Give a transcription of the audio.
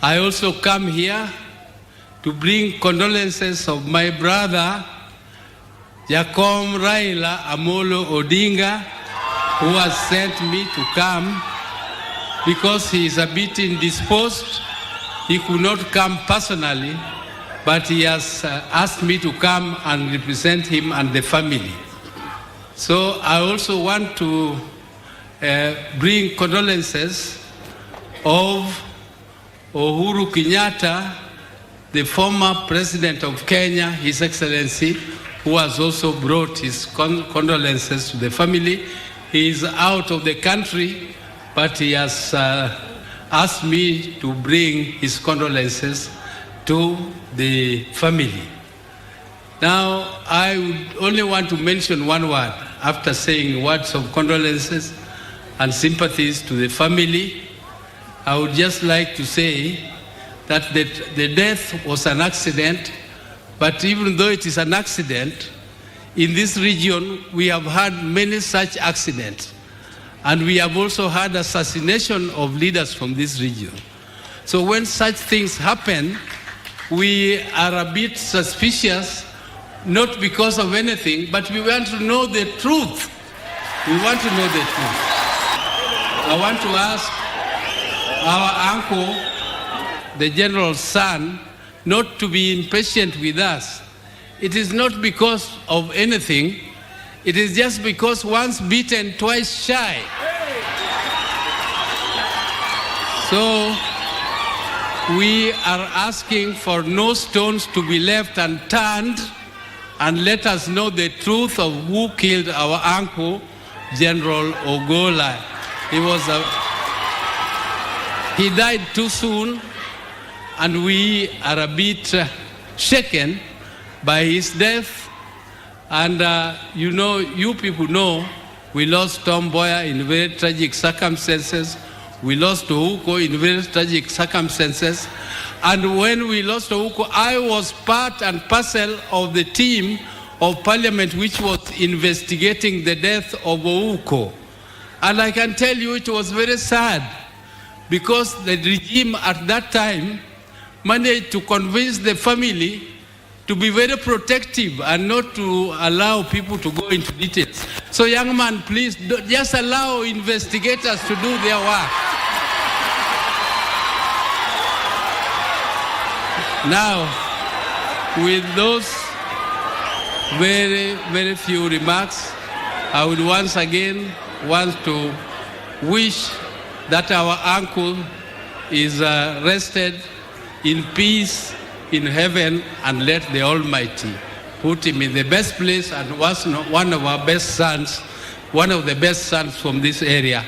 I also come here to bring condolences of my brother, Raila Amolo Odinga, who has sent me to come because he is a bit indisposed. He could not come personally, but he has asked me to come and represent him and the family. So I also want to bring condolences of Uhuru Kenyatta, the former president of Kenya, His Excellency, who has also brought his condolences to the family. He is out of the country, but he has asked me to bring his condolences to the family. Now, I would only want to mention one word after saying words of condolences and sympathies to the family. I would just like to say that the death was an accident, but even though it is an accident, in this region we have had many such accidents, and we have also had assassination of leaders from this region. So when such things happen, we are a bit suspicious, not because of anything, but we want to know the truth. We want to know the truth. I want to ask our uncle, the general's son, not to be impatient with us. It is not because of anything. It is just because once beaten, twice shy. So we are asking for no stones to be left unturned, and let us know the truth of who killed our uncle, General Ogolla. He died too soon, and we are a bit shaken by his death. And you people know, we lost Tom Mboya in very tragic circumstances. We lost Ouko in very tragic circumstances. And when we lost Ouko, I was part and parcel of the team of parliament which was investigating the death of Ouko. And I can tell you it was very sad, because the regime at that time managed to convince the family to be very protective and not to allow people to go into details. So young man, please just allow investigators to do their work. Now, with those very, very few remarks, I would once again want to wish that our uncle is rested in peace in heaven, and let the Almighty put him in the best place, and was one of our best sons, one of the best sons from this area.